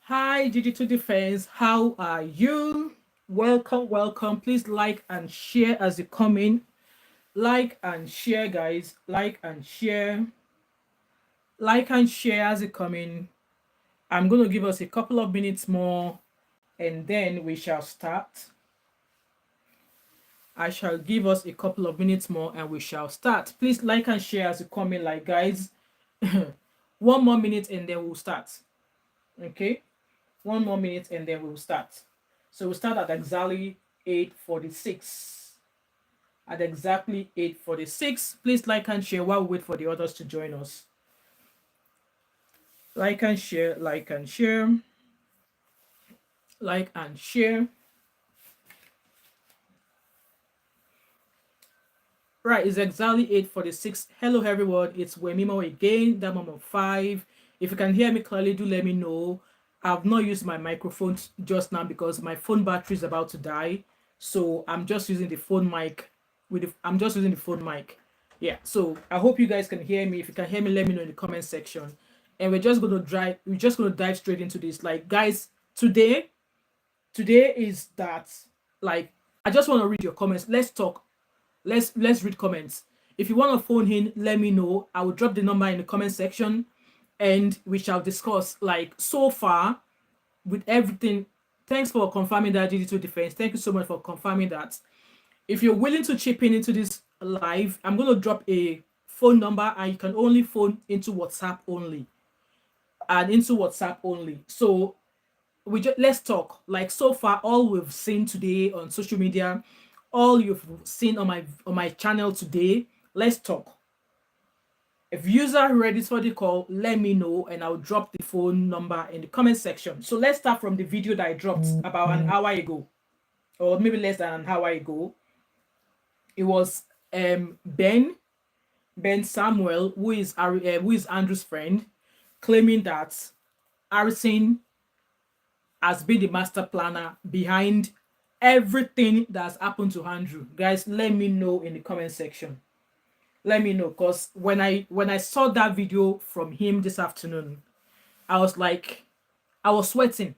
Hi, Digital Defense. How are you? Welcome, welcome. Please like and share as you come in. Like and share, guys. Like and share. Like and share as you come in. I'm going to give us a couple of minutes more and then we shall start. I shall give us a couple of minutes more and we shall start. Please like and share as you come in, like, guys. One more minute and then we'll start. Okay? One more minute and then we'll start. So we'll start at exactly 8:46. At exactly 8:46. Please like and share while we wait for the others to join us. Like and share, like and share, like and share. Right, it's exactly 8:46. Hello everyone, it's Wemimo again, that mom of five. If you can hear me clearly, do let me know. I've not used my microphone just now because my phone battery is about to die. So I'm just using the phone mic I'm just using the phone mic. Yeah, so I hope you guys can hear me. If you can hear me, let me know in the comment section. And we're just gonna dive straight into this. Like, guys, today is that, like, I just want to read your comments. Let's talk. Let's read comments. If you want to phone in, let me know. I will drop the number in the comment section and we shall discuss. Like, so far with everything, thanks for confirming that, digital defense. Thank you so much for confirming that. If you're willing to chip in into this live, I'm going to drop a phone number and you can only phone into WhatsApp only, so let's talk. Like, so far, all we've seen today on social media, all you've seen on my channel today, let's talk. If user ready for the call, let me know and I'll drop the phone number in the comment section. So let's start from the video that I dropped about an hour ago, or maybe less than an hour ago. It was Ben Samuel, who is Andrew's friend, claiming that Arison has been the master planner behind everything that's happened to Andrew. Guys, let me know in the comment section. Let me know, because when I saw that video from him this afternoon, I was like, I was sweating,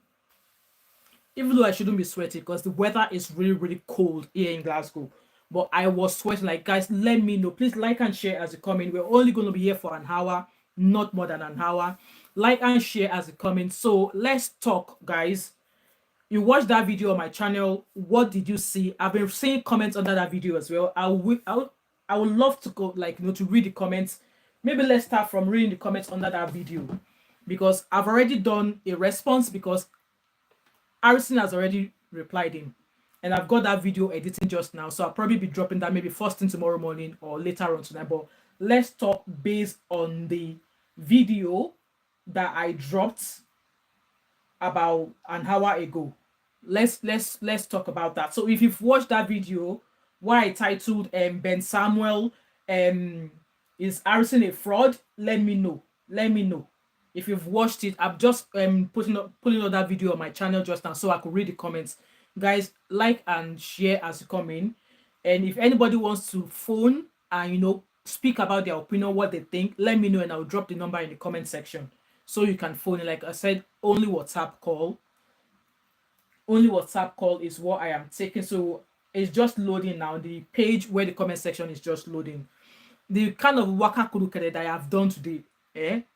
even though I shouldn't be sweating because the weather is really, really cold here in Glasgow. But I was sweating. Like, guys, let me know. Please like and share as you come in. We're only going to be here for an hour, not more than an hour. Like and share as you come in. So let's talk, guys. You watched that video on my channel. What did you see? I've been seeing comments under that video as well. I would love to go, like, to read the comments. Maybe let's start from reading the comments under that video, because I've already done a response, because Arison has already replied him, and I've got that video editing just now, so I'll probably be dropping that maybe first thing tomorrow morning or later on tonight. But let's talk based on the video that I dropped about an hour ago. Let's talk about that. So if you've watched that video, why I titled Ben Samuel is Arison a fraud, let me know. Let me know if you've watched it. I've just putting up that video on my channel just now so I could read the comments. Guys, like and share as you come in. And if anybody wants to phone and speak about their opinion, what they think, let me know and I'll drop the number in the comment section so you can phone in. Like I said, only WhatsApp call. Only WhatsApp call is what I am taking. So it's just loading now. The page where the comment section is just loading. The kind of waka kurukere that I have done today,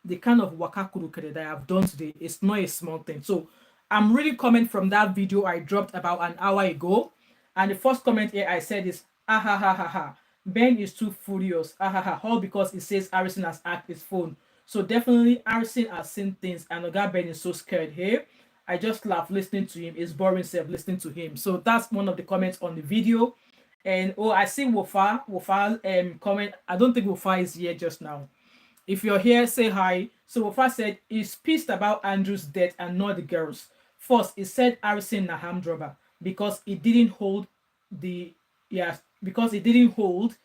the kind of waka kurukere that I have done today is not a small thing. So I'm reading comment from that video I dropped about an hour ago. And the first comment here I said is, ah ha ha ha ha. Ben is too furious. Ah ha ha. All because it says Arison has hacked his phone. So definitely Arison has seen things and Oga Ben is so scared. Hey, I just laugh listening to him. It's boring self listening to him. So that's one of the comments on the video. And oh, I see Wofa comment. I don't think Wofa is here just now. If you're here, say hi. So Wofa said he's pissed about Andrew's death and not the girls. First, he said Arison Naham Droba because he didn't hold the because he didn't hold.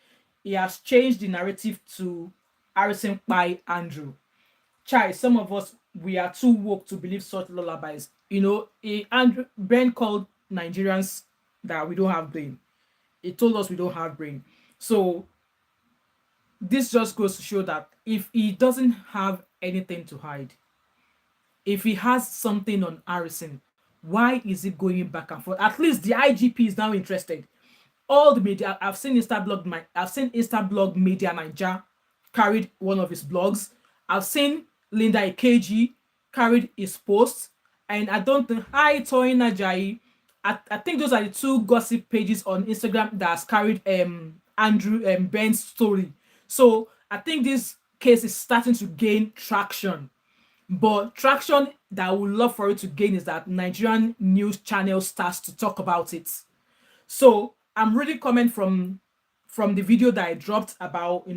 He has changed the narrative to Arison by Andrew. Chai, some of us, we are too woke to believe such lullabies. Andrew Ben called Nigerians that we don't have brain. He told us we don't have brain. So this just goes to show that if he doesn't have anything to hide, if he has something on Arison, why is it going back and forth? At least the IGP is now interested. All the media, I've seen Instablog Media Niger carried one of his blogs. I've seen Linda Ikeji carried his posts, and I don't think Hi Toyin Ajayi. I think those are the two gossip pages on Instagram that has carried Andrew Ben's story. So I think this case is starting to gain traction. But traction that I would love for it to gain is that Nigerian news channel starts to talk about it. So I'm reading comment from the video that I dropped about,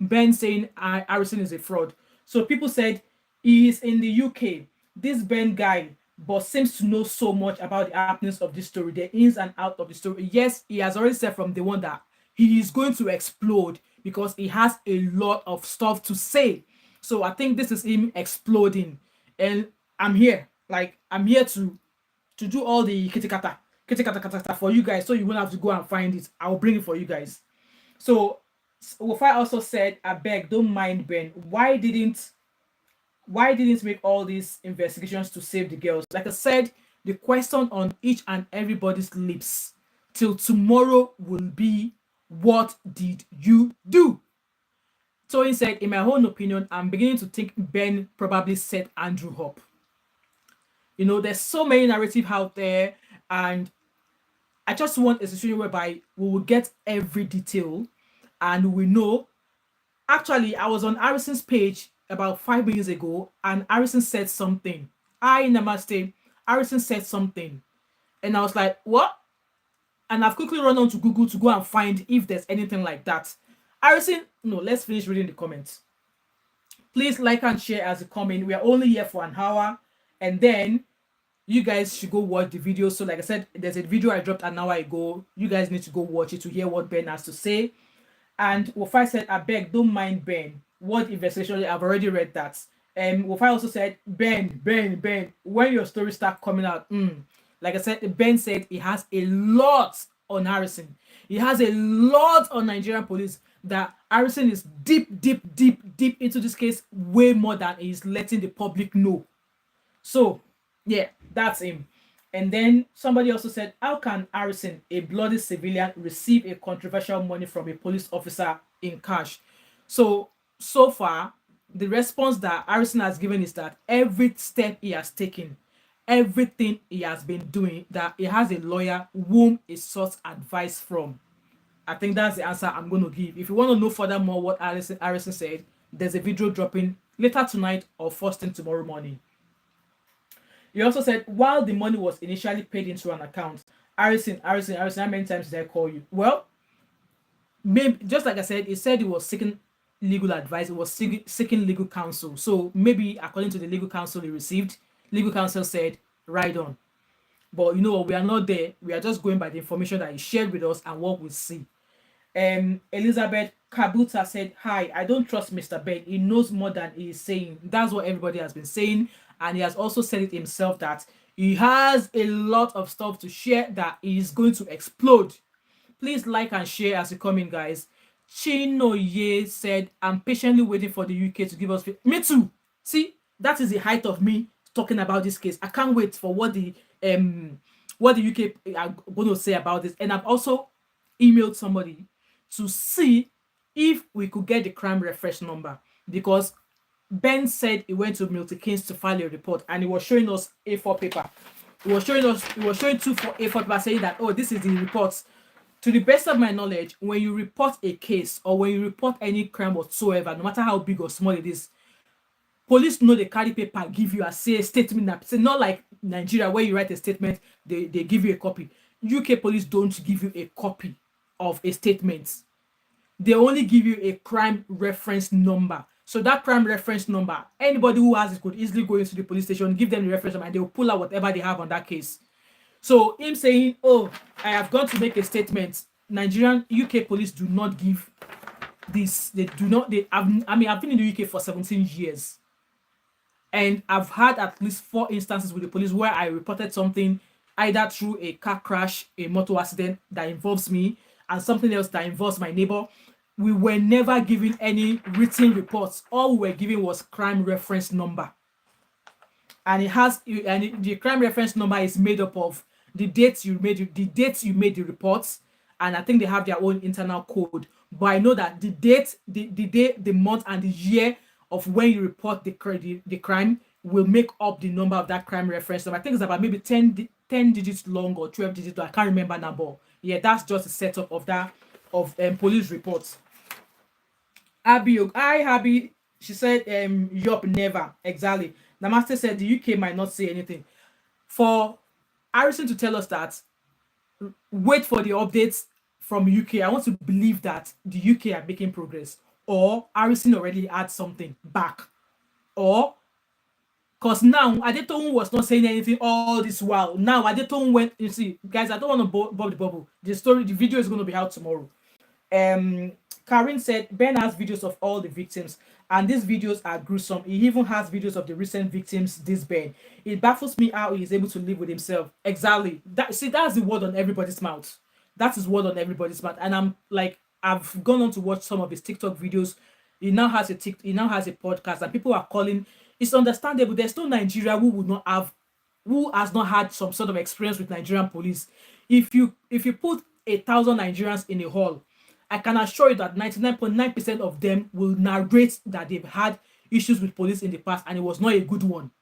Ben saying Arison is a fraud. So people said he is in the UK. This Ben guy, but seems to know so much about the happenings of this story, the ins and out of the story. Yes, he has already said from the one that he is going to explode because he has a lot of stuff to say. So I think this is him exploding, and I'm here. Like, I'm here to do all the kata for you guys, so you won't have to go and find it. I'll bring it for you guys. So Wofai also said, I beg, don't mind Ben. Why didn't make all these investigations to save the girls? Like I said, the question on each and everybody's lips till tomorrow will be, what did you do? Toyin said, in my own opinion, I'm beginning to think Ben probably set Andrew up. There's so many narratives out there, and I just want a situation whereby we will get every detail and we know. Actually, I was on Arison's page about 5 minutes ago, and Arison said something. Hi, namaste. Arison said something, and I was like, what? And I've quickly run on to Google to go and find if there's anything like that. Arison, no, let's finish reading the comments. Please like and share as a comment. We are only here for an hour, and then you guys should go watch the video. So like I said, there's a video I dropped an hour ago. You guys need to go watch it to hear what Ben has to say. And Wofai said, I beg, don't mind Ben. What investigation? I've already read that. And Wofai also said, Ben, when your stories start coming out, like I said, Ben said he has a lot on Arison. He has a lot on Nigerian police, that Arison is deep into this case, way more than he's letting the public know. So yeah, that's him. And then somebody also said, how can Arison, a bloody civilian, receive a controversial money from a police officer in cash? So far, the response that Arison has given is that every step he has taken, everything he has been doing, that he has a lawyer whom he sought advice from. I think that's the answer I'm going to give. If you want to know furthermore what Arison said, there's a video dropping later tonight or first thing tomorrow morning. He also said, while the money was initially paid into an account, Arison, how many times did I call you? Well, maybe, just like I said, he said he was seeking legal advice, he was seeking legal counsel. So maybe according to the legal counsel he received, legal counsel said, right on. But we are not there. We are just going by the information that he shared with us and what we see. Elizabeth Kabuta said, hi, I don't trust Mr. Ben. He knows more than he is saying. That's what everybody has been saying. And he has also said it himself that he has a lot of stuff to share that he is going to explode. Please like and share as you come in, guys. Chinoye said, I'm patiently waiting for the UK to give us... Me too. See, that is the height of me talking about this case. I can't wait for what the UK are going to say about this. And I've also emailed somebody to see if we could get the crime reference number, because Ben said he went to Milton Keynes to file a report, and he was showing us A4 paper. He was showing two A4 paper, saying that, oh, this is the reports. To the best of my knowledge, when you report a case or when you report any crime whatsoever, no matter how big or small it is, police know they carry paper, give you a statement. It's not like Nigeria where you write a statement, they give you a copy. UK police don't give you a copy of a statement. They only give you a crime reference number. So that crime reference number, anybody who has it could easily go into the police station, give them the reference number, and they will pull out whatever they have on that case. So him saying, oh, I have gone to make a statement. Nigerian UK police do not give this. They do not. I've been in the UK for 17 years. And I've had at least 4 instances with the police where I reported something either through a car crash, a motor accident that involves me, and something else that involves my neighbor. We were never given any written reports. All we were given was crime reference number. and the crime reference number is made up of the dates you made the reports, and I think they have their own internal code. But I know that the date, the day, the month, and the year of when you report the crime will make up the number of that crime reference number. I think it's about maybe 10 digits long or 12 digits long. I can't remember now, but yeah, that's just a setup of that of police reports. Abby, she said, yup, never. Exactly. Namaste said the UK might not say anything. For Arison to tell us that, wait for the updates from UK. I want to believe that the UK are making progress, or Arison already had something back, or because now Adetoun was not saying anything all this while. Now Adetoun went. You see, guys, I don't want to bob the bubble. The video is going to be out tomorrow. um Karen said Ben has videos of all the victims, and these videos are gruesome. He even has videos of the recent victims. This Ben, it baffles me how he is able to live with himself. Exactly. That's the word on everybody's mouth. That is word on everybody's mouth. And I'm like, I've gone on to watch some of his TikTok videos. He now has a podcast, and people are calling. It's understandable. There's no Nigeria who has not had some sort of experience with Nigerian police. If you put 1,000 Nigerians in a hall, I can assure you that 99.9% of them will narrate that they've had issues with police in the past, and it was not a good one.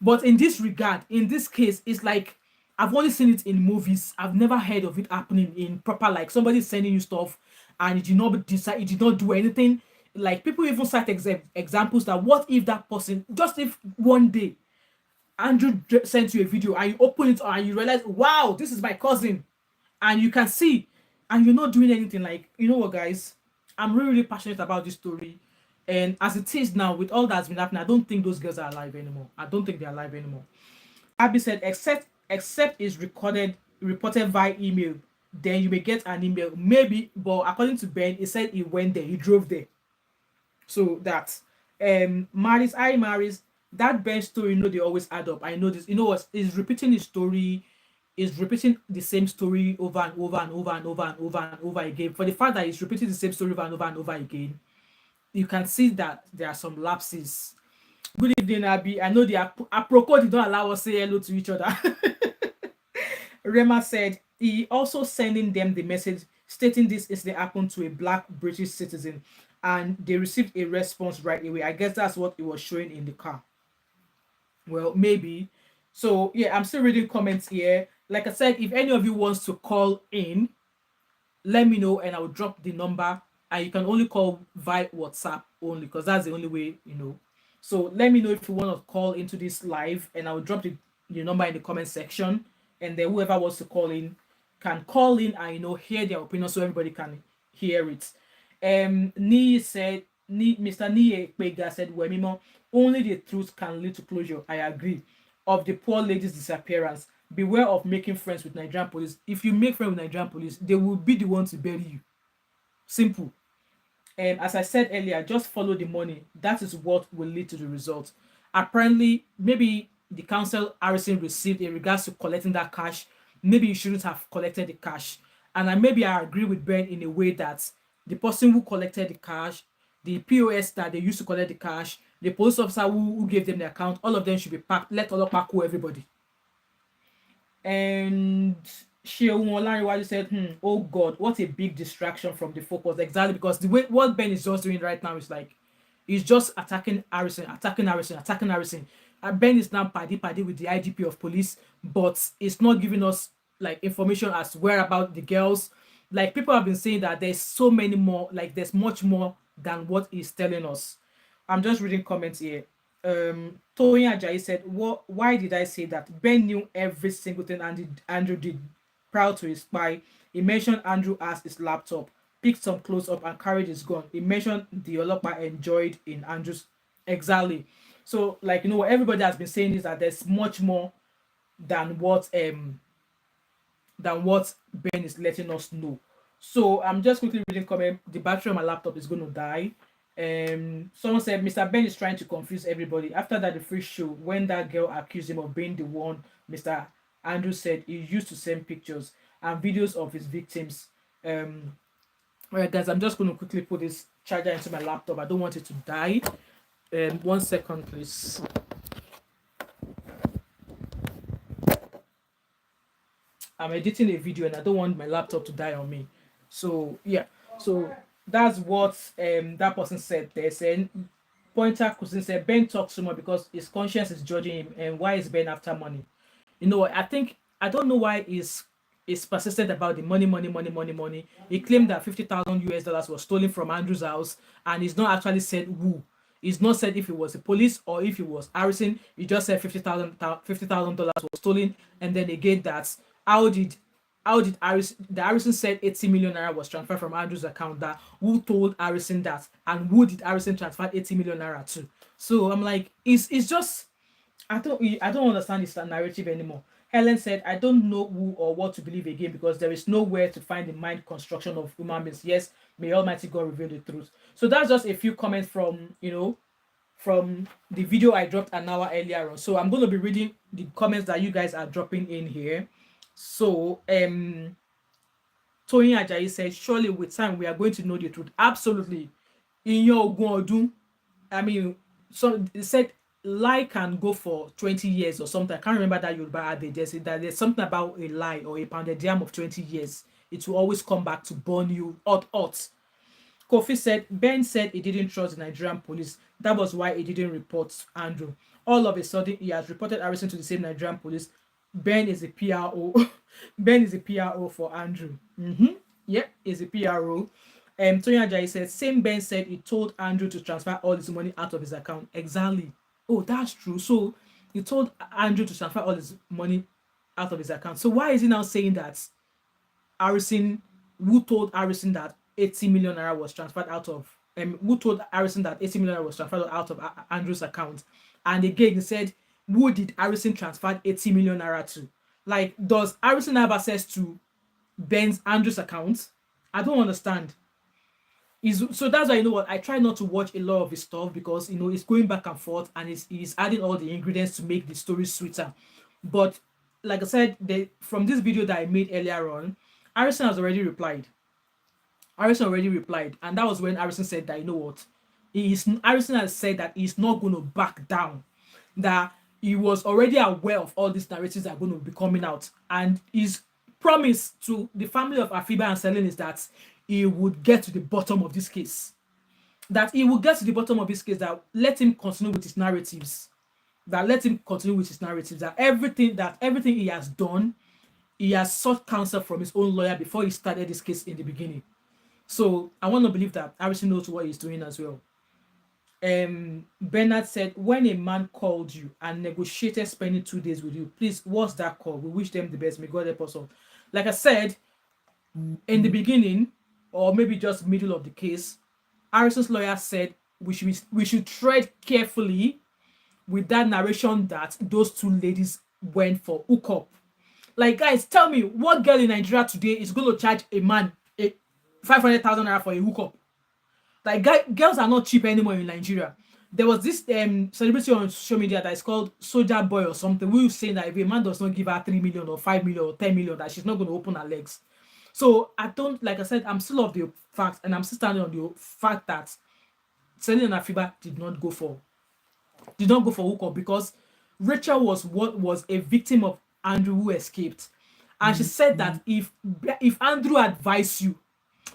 But in this regard, in this case, it's like I've only seen it in movies. I've never heard of it happening in proper, like somebody sending you stuff and it did not do anything. Like people even cite examples that what if that person, just if one day Andrew sent you a video and you open it and you realize, wow, this is my cousin, and you can see, and you're not doing anything. Like, you know what, guys, I'm really, really passionate about this story, and as it is now, with all that's been happening, I don't think those girls are alive anymore. I don't think they're alive anymore. Abby said, except is reported via email, then you may get an email, maybe. But according to Ben, he said he went there, he drove there. So that Maris, that Ben story, they always add up. I know this. You know what? Is repeating his story, is repeating the same story over and over and over and over and over and over again. For the fact that he's repeating the same story over and over and over again, you can see that there are some lapses. Good evening, Abby. I know the Aproko did not allow us to say hello to each other. Rema said he also sending them the message stating this incident happened to a black British citizen, and they received a response right away. I guess that's what it was showing in the car. Well, maybe. So yeah, I'm still reading comments here. Like I said, if any of you wants to call in, let me know and I'll drop the number. And you can only call via WhatsApp only, because that's the only way. So let me know if you want to call into this live, and I'll drop the number in the comment section. And then whoever wants to call in can call in and hear their opinion, so everybody can hear it. Mr. Nie Pega said, Wemimo, only the truth can lead to closure. I agree. Of the poor lady's disappearance, beware of making friends with Nigerian police. If you make friends with Nigerian police, they will be the ones to bury you. Simple. As I said earlier, just follow the money. That is what will lead to the result. Apparently, maybe the council Arison received in regards to collecting that cash, maybe you shouldn't have collected the cash. And I agree with Ben in a way that the person who collected the cash, the POS that they used to collect the cash, the police officer who gave them the account, all of them should be packed. Let all pack everybody. And Sheung said, oh God, what a big distraction from the focus. Exactly, because the way what Ben is just doing right now is like he's just attacking Arison. Ben is now paddy with the IGP of police, but it's not giving us like information as to where about the girls. Like people have been saying that there's so many more, like there's much more than what he's telling us. I'm just reading comments here. Toyin Ajayi said, why did I say that? Ben knew every single thing Andrew did. Proud to his spy. He mentioned Andrew asked his laptop, picked some clothes up and carried his gun. He mentioned the Olokpa enjoyed in Andrew's. Exactly. So like what everybody has been saying is that there's much more than what Ben is letting us know. So I'm just quickly reading comment. The battery on my laptop is going to die. Someone said Mr. Ben is trying to confuse everybody. After that, the free show, when that girl accused him of being the one, Mr. Andrew said he used to send pictures and videos of his victims. Alright, guys, I'm just going to quickly put this charger into my laptop. I don't want it to die. 1 second, please. I'm editing a video and I don't want my laptop to die on me. So yeah, so that's what that person said. They said Pointer Cousin said Ben talks too much because his conscience is judging him, and why is Ben after money? You know, I think I don't know why is persistent about the money. He claimed that 50,000 US dollars was stolen from Andrew's house, and he's not actually said who. He's not said if it was the police or if it was Arison. He just said $50,000 was stolen, and then again that how did Arison said 80 million naira was transferred from Andrew's account. That who told Arison that, and who did Arison transfer 80 million naira to? So I'm like, it's just I don't understand this narrative anymore. Helen said, I don't know who or what to believe again because there is nowhere to find the mind construction of human beings. Yes, may Almighty God reveal the truth. So that's just a few comments from from the video I dropped an hour earlier on. So I'm going to be reading the comments that you guys are dropping in here. So Toyin Ajayi says, surely with time we are going to know the truth. Absolutely. In your ogun odun, I mean, so they said lie can go for 20 years or something. I can't remember that Yoruba adage. They said that there's something about a lie or a pounded yam of 20 years. It will always come back to burn you hot. Kofi said, Ben said he didn't trust the Nigerian police. That was why he didn't report Andrew. All of a sudden, he has reported Arison to the same Nigerian police. Ben is a PRO. Ben is a PRO for Andrew. Yeah, he's a PRO. Tony Ajayi said, same Ben said he told Andrew to transfer all his money out of his account. Exactly. Oh, that's true. So he told Andrew to transfer all his money out of his account. So why is he now saying that Arison, who told Arison that 80 million naira was transferred out of who told Arison that 80 million naira was transferred out of Andrew's account? And again, he said, who did Arison transfer 80 million naira to? Like, does Arison have access to Andrew's account? I don't understand. So that's why, you know what, I try not to watch a lot of his stuff because it's going back and forth and he's adding all the ingredients to make the story sweeter. But like I said, from this video that I made earlier on, Arison has already replied. And that was when Arison said that, you know what, Arison has said that he's not going to back down, that he was already aware of all these narratives that are going to be coming out, and his promise to the family of Afiba and Celine is that he would get to the bottom of this case. That let him continue with his narratives. That everything he has done, he has sought counsel from his own lawyer before he started this case in the beginning. So I want to believe that Arison knows what he's doing as well. Bernard said, when a man called you and negotiated spending 2 days with you, please, what's that called? We wish them the best. May God help us all. Like I said, in the beginning, or maybe just middle of the case, Arison's lawyer said we should tread carefully with that narration that those two ladies went for hookup. Like, guys, tell me, what girl in Nigeria today is going to charge a man 500,000 naira for a hookup? Like, girls are not cheap anymore in Nigeria. There was this celebrity on social media that is called Soldier Boy or something, who was saying that if a man does not give her 3 million or 5 million or 10 million, that she's not going to open her legs. So I don't, like I said, I'm still of the fact, and I'm still standing on the fact that Celine and Afiba did not go for hookup, because Rachel was a victim of Andrew who escaped, and she said that if Andrew advised you,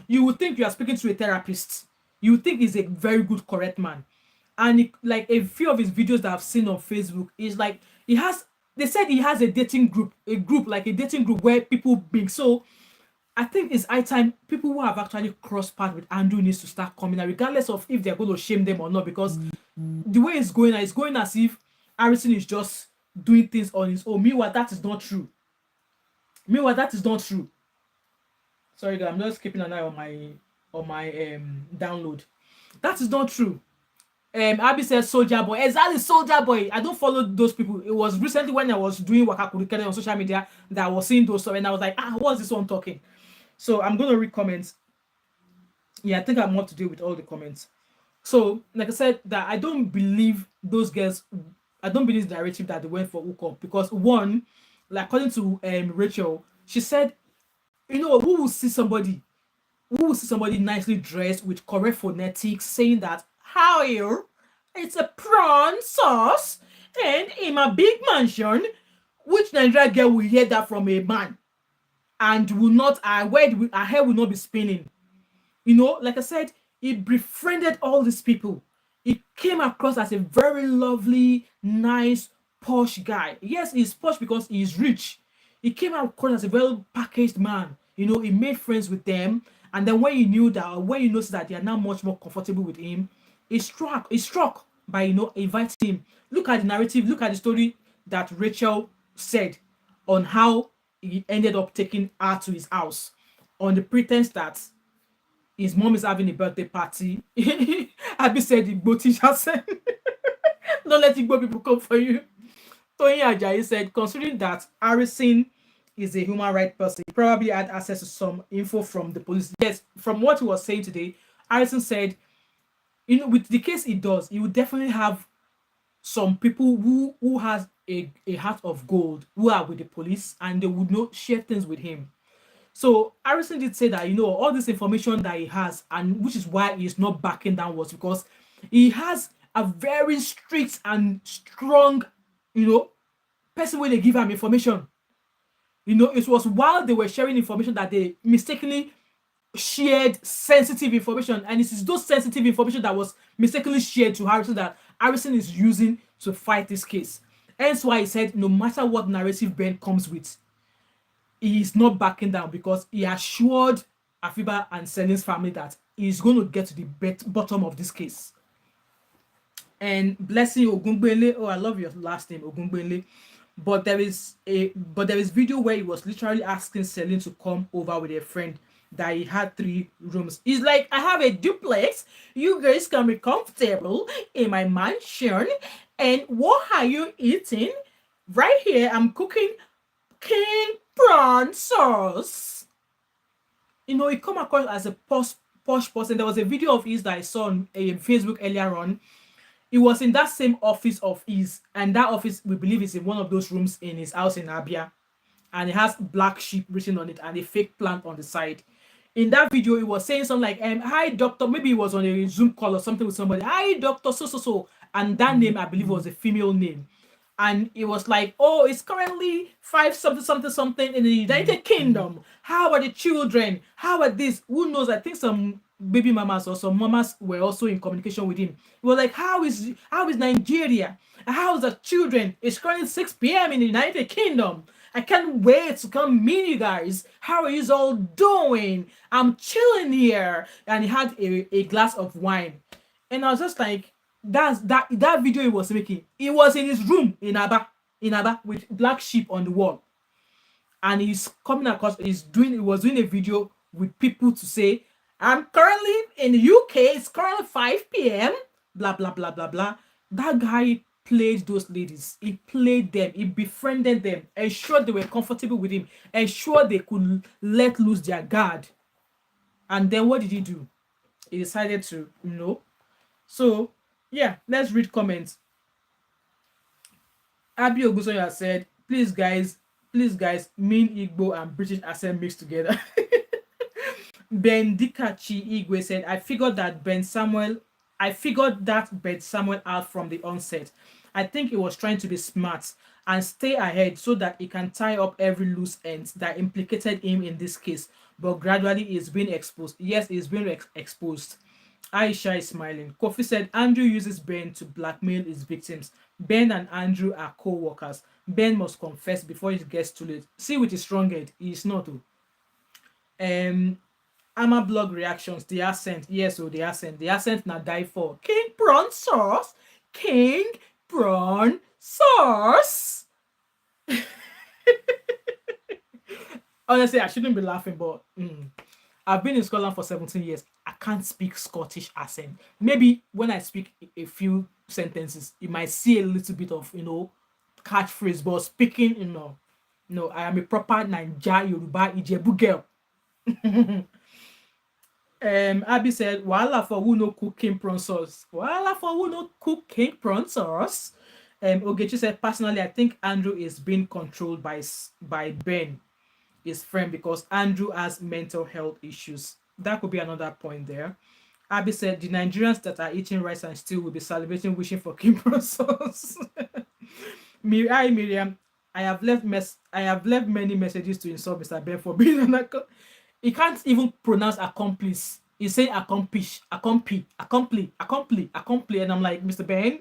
you would think you are speaking to a therapist. You would think he's a very good, correct man. And like a few of his videos that I've seen on Facebook is like they said he has a dating group where people being. So I think it's high time people who have actually crossed paths with Andrew needs to start coming out, regardless of if they're going to shame them or not, because the way it's going as if Arison is just doing things on his own. Meanwhile, that is not true. Sorry guys, I'm just keeping an eye on my download. That is not true. Abby says Soldier Boy. Exactly, Soldier Boy. I don't follow those people. It was recently when I was doing Waka Kurikere on social media that I was seeing those stuff, and I was like, what's this one talking? So I'm gonna read comments. Yeah, I think I'm up to date with all the comments. So, like I said, that I don't believe those girls. I don't believe the narrative that they went for hookup, because one, like according to Rachel, she said, who will see somebody nicely dressed with correct phonetics saying that, how are you? It's a prawn sauce and in my big mansion. Which Nigerian girl will hear that from a man? and will not our hair will not be spinning. Like I said, he befriended all these people. He came across as a very lovely, nice, posh guy. Yes, he's posh because he's rich. He came across as a well packaged man. He made friends with them. And then when you notice that they are now much more comfortable with him, he struck by inviting him. Look at the narrative, look at the story that Rachel said on how he ended up taking her to his house on the pretense that his mom is having a birthday party. Abi said Igbo teacher said, don't let Igbo people come for you. Toyin Ajayi said, considering that Arison is a human rights person, he probably had access to some info from the police. Yes, from what he was saying today, Arison said, with the case he does, he would definitely have some people who has a heart of gold who are with the police, and they would not share things with him. So Harrison did say that all this information that he has, and which is why he's not backing down, was because he has a very strict and strong, person when they give him information. It was while they were sharing information that they mistakenly shared sensitive information, and it is those sensitive information that was mistakenly shared to Harrison that Harrison is using to fight this case. Hence why he said no matter what narrative Ben comes with, he is not backing down, because he assured Afiba and Celine's family that he's going to get to the bottom of this case. And Blessing Ogungbele, oh, I love your last name, Ogungbele. But there is video where he was literally asking Celine to come over with a friend, that he had 3 rooms. He's like, I have a duplex. You guys can be comfortable in my mansion. And what are you eating? Right here, I'm cooking king prawn sauce. He come across as a posh person. There was a video of his that I saw on Facebook earlier on. He was in that same office of his, and that office, we believe, is in one of those rooms in his house in Abia, and it has black sheep written on it and a fake plant on the side. In that video, he was saying something like, hi doctor, maybe he was on a Zoom call or something with somebody, hi doctor so, and that name, I believe, was a female name. And it was like, oh, it's currently 5 something in the United Kingdom. How are the children? How are this? Who knows? I think some baby mamas or some mamas were also in communication with him. It was like, how is Nigeria? How's the children? It's currently 6 p.m. in the United Kingdom. I can't wait to come meet you guys. How are you all doing? I'm chilling here. And he had a glass of wine. And I was just like, that video he was making, he was in his room in Aba with black sheep on the wall, and he's coming across, he was doing a video with people to say, I'm currently in the UK, it's currently 5 p.m, blah blah blah blah blah. That guy played those ladies, he played them, he befriended them, ensured they were comfortable with him, ensured they could let loose their guard. And then what did he do? He decided to, so yeah, let's read comments. Abi Ogusoya said, please guys, mean Igbo and British accent mixed together. Ben Dikachi Igwe said, I figured that Ben Samuel out from the onset. I think he was trying to be smart and stay ahead so that he can tie up every loose end that implicated him in this case. But gradually he's been exposed. Yes, he's been exposed. Aisha is smiling. Kofi said, Andrew uses Ben to blackmail his victims. Ben and Andrew are co-workers. Ben must confess before it gets too late. See, with his strong head, he is not. Ama blog reactions, the accent. Yes, the accent. The accent na die for. King prawn sauce. King prawn sauce. Honestly, I shouldn't be laughing, but I've been in Scotland for 17 years. I can't speak Scottish accent. Maybe when I speak a few sentences, you might see a little bit of, catchphrase, but speaking, no, I am a proper Naija Yoruba Ijebu girl. Abby said, Wahala for who no cook king prawn sauce. Wahala for who no cook king prawn sauce. Ogechi said, personally, I think Andrew is being controlled by Ben, his friend, because Andrew has mental health issues. That could be another point there. Abby said, the Nigerians that are eating rice and stew will be salivating, wishing for king prawn sauce. Miriam, I have left many messages to insult Mr. Ben for being an he can't even pronounce accomplice. He say accomplish, accompli, and I'm like, Mr. Ben,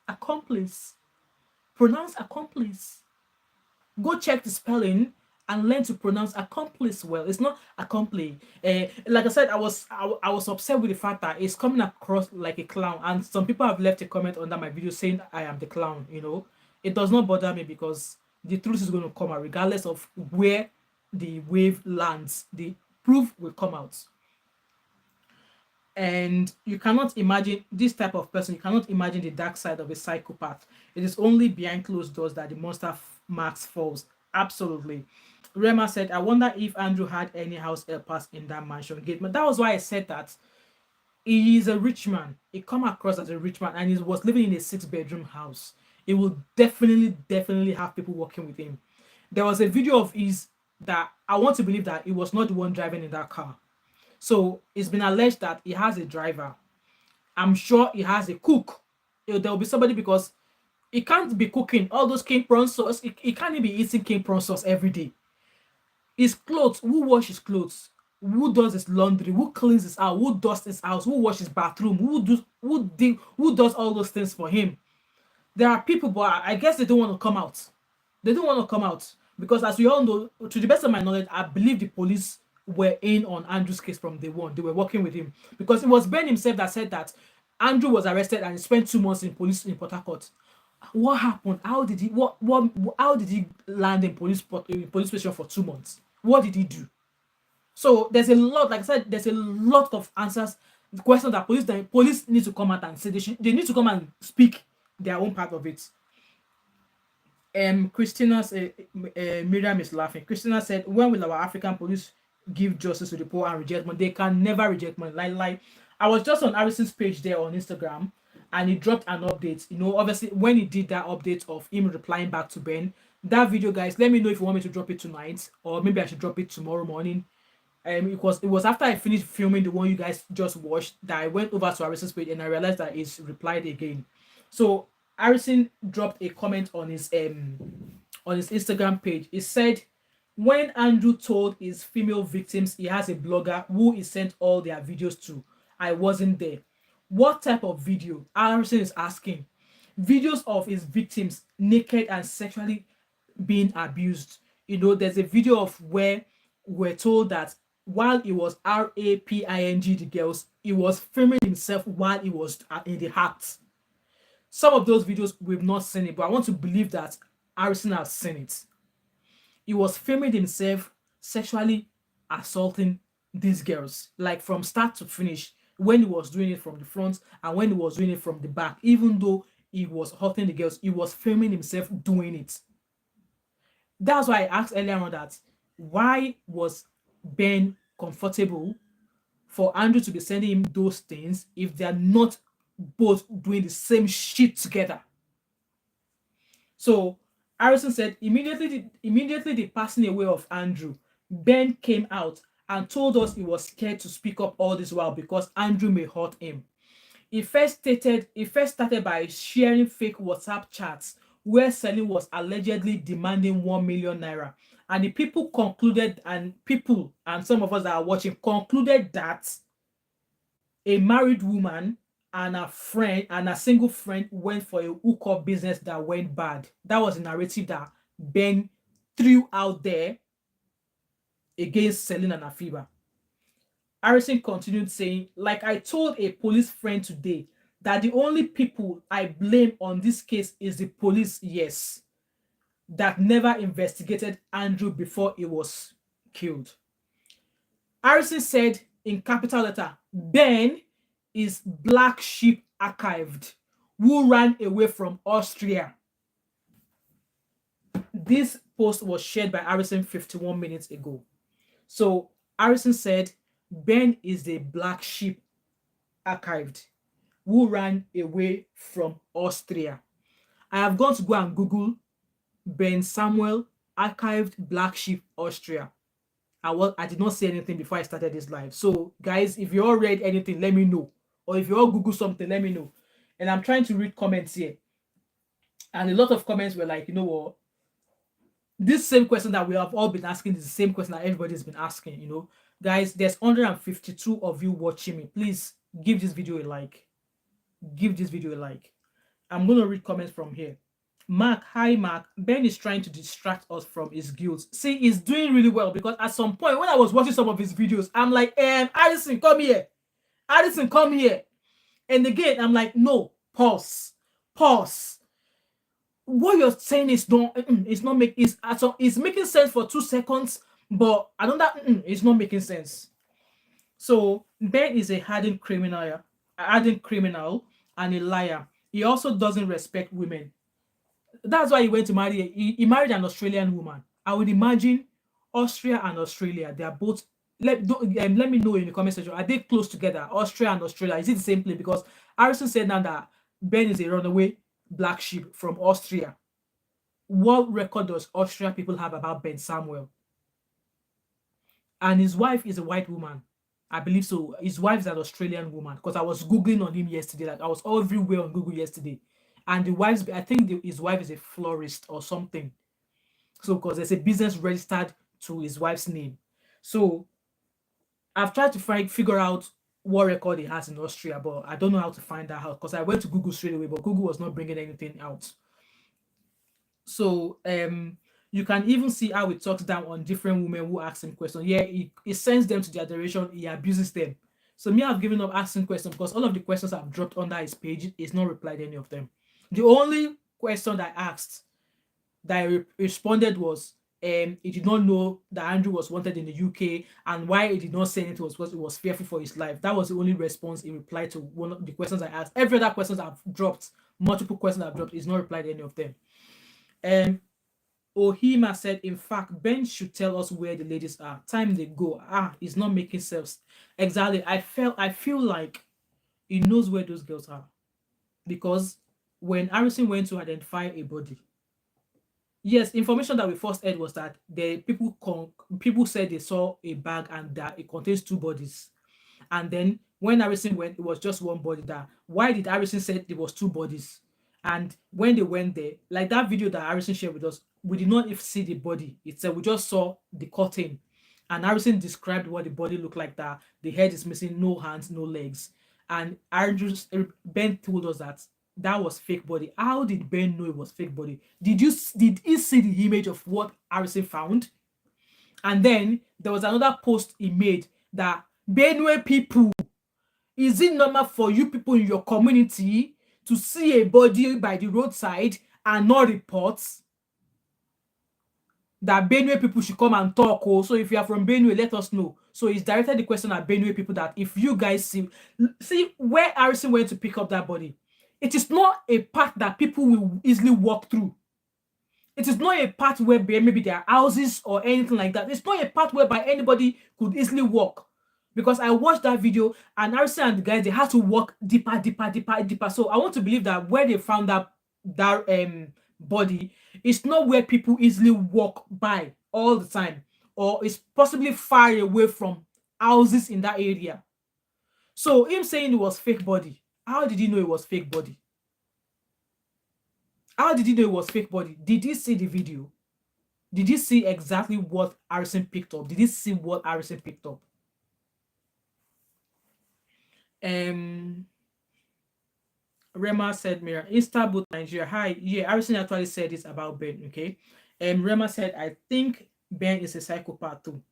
accomplice. Pronounce accomplice. Go check the spelling and learn to pronounce accomplice well. It's not accompli. Like I said, I was upset with the fact that it's coming across like a clown, and some people have left a comment under my video saying I am the clown. It does not bother me because the truth is going to come out regardless of where the wave lands. The proof will come out. And you cannot imagine this type of person. You cannot imagine the dark side of a psychopath. It is only behind closed doors that the monster mask falls. Absolutely. Rema said, I wonder if Andrew had any house helpers in that mansion gate. But that was why I said that he is a rich man. He come across as a rich man, and he was living in a 6-bedroom house. He will definitely have people working with him. There was a video of his that I want to believe that he was not the one driving in that car. So it's been alleged that he has a driver. I'm sure he has a cook. There will be somebody, because he can't be cooking all those king prawn sauce. He can't be eating king prawn sauce every day. His clothes, who washes his clothes? Who does his laundry? Who cleans his house? Who dusts his house? Who washes his bathroom? Who does all those things for him? There are people, but I guess they don't want to come out. They don't want to come out because, as we all know, to the best of my knowledge, I believe the police were in on Andrew's case from day one. They were working with him because it was Ben himself that said that Andrew was arrested and he spent 2 months in police in Port Harcourt. What happened? How did he how did he land in police station for 2 months? What did he do? So there's a lot, like I said, there's a lot of answers, questions that police need to come out and say. They need to come and speak their own part of it. Miriam is laughing. Christina said, when will our African police give justice to the poor and reject money? They can never reject money. Like I was just on Arison's page there on Instagram, and he dropped an update. Obviously when he did that update of him replying back to Ben, that video, guys, let me know if you want me to drop it tonight, or maybe I should drop it tomorrow morning. It was after I finished filming the one you guys just watched that I went over to Arison's page and I realized that he's replied again. So Arison dropped a comment on his Instagram page. He said, when Andrew told his female victims he has a blogger who he sent all their videos to, I wasn't there. What type of video? Arison is asking. Videos of his victims naked and sexually being abused. There's a video of where we're told that while he was raping the girls, he was filming himself while he was in the act. Some of those videos we've not seen it, but I want to believe that Arison has seen it. He was filming himself sexually assaulting these girls, like from start to finish, when he was doing it from the front and when he was doing it from the back. Even though he was hurting the girls, he was filming himself doing it. That's why I asked earlier on that why was Ben comfortable for Andrew to be sending him those things if they are not both doing the same shit together? So Arison said immediately the passing away of Andrew, Ben came out and told us he was scared to speak up all this while because Andrew may hurt him. He first started by sharing fake WhatsApp chats where Celine was allegedly demanding 1 million naira. And the people concluded, and some of us that are watching concluded that a married woman and a friend and a single friend went for a hookup business that went bad. That was the narrative that Ben threw out there against Celine and Afiba. Arison continued saying, like I told a police friend today, that the only people I blame on this case is the police, yes, that never investigated Andrew before he was killed. Arison said in capital letter, Ben is black sheep archived who ran away from Austria. This post was shared by Arison 51 minutes ago. So Arison said Ben is the black sheep archived who ran away from Austria. I have gone to go and Google Ben Samuel archived black sheep Austria. I did not say anything before I started this live. So guys, if you all read anything, let me know. Or if you all Google something, let me know. And I'm trying to read comments here. And a lot of comments were like, you know what? This same question that we have all been asking is the same question that everybody's been asking, Guys, there's 152 of you watching me. Please give this video a like. Give this video a like. I'm going to read comments from here. Mark, hi Mark. Ben is trying to distract us from his guilt. See, he's doing really well, because at some point when I was watching some of his videos, I'm like, Arison, come here. Arison, come here. And again, I'm like, no, pause. What you're saying is not, it's making sense for 2 seconds, but I don't that it's not making sense. So Ben is a hardened criminal, and a liar. He also doesn't respect women. That's why he went to marry. He married an Australian woman. I would imagine Austria and Australia, they are both. Let me know in the comment section. Are they close together? Austria and Australia, is it the same place? Because Arison said now that Ben is a runaway black sheep from Austria. What record does Austria people have about Ben Samuel? And his wife is a white woman. I believe so. His wife is an Australian woman, because I was Googling on him yesterday. Like, I was everywhere on Google yesterday. And I think his wife is a florist or something. So, because there's a business registered to his wife's name. So, I've tried to figure out what record he has in Austria, but I don't know how to find that out, because I went to Google straight away, but Google was not bringing anything out. So, you can even see how he talks down on different women who ask him questions. Yeah, he sends them to their direction, he abuses them. So me, I've given up asking questions, because all of the questions I've dropped under his page, he's not replied any of them. The only question that I asked that I responded was, he did not know that Andrew was wanted in the UK, and why he did not say anything was because he was fearful for his life. That was the only response he replied to one of the questions I asked. Every other questions I've dropped, multiple questions I've dropped, he's not replied any of them. Ohima said, in fact, Ben should tell us where the ladies are. Time they go. It's not making sense. Exactly. I feel like he knows where those girls are. Because when Arison went to identify a body, yes, information that we first heard was that the people said they saw a bag and that it contains 2 bodies. And then when Arison went, it was just 1 body. That why did Arison say there was 2 bodies? And when they went there, like that video that Arison shared with us, we did not even see the body itself. We just saw the curtain. And Arison described what the body looked like, that the head is missing, no hands, no legs. And Ben told us that that was fake body. How did Ben know it was fake body? Did he see the image of what Arison found? And then there was another post he made that, Benue people, is it normal for you people in your community to see a body by the roadside and not report? That Benue people should come and talk. So if you are from Benue, let us know. So he's directed the question at Benue people, that if you guys see where Arison went to pick up that body, it is not a path that people will easily walk through. It is not a path where maybe there are houses or anything like that. It's not a path whereby anybody could easily walk. Because I watched that video, and Arison and the guys, they had to walk deeper. So I want to believe that where they found that body, it's not where people easily walk by all the time, or it's possibly far away from houses in that area. So him saying it was fake body, how did he know it was fake body? How did he know it was fake body? Did he see the video? Did he see exactly what Arison picked up? Did he see what Arison picked up? Rema said, Mira, Istanbul, Nigeria. Hi. Yeah, Arison actually said this about Ben, okay? Rema said, I think Ben is a psychopath too.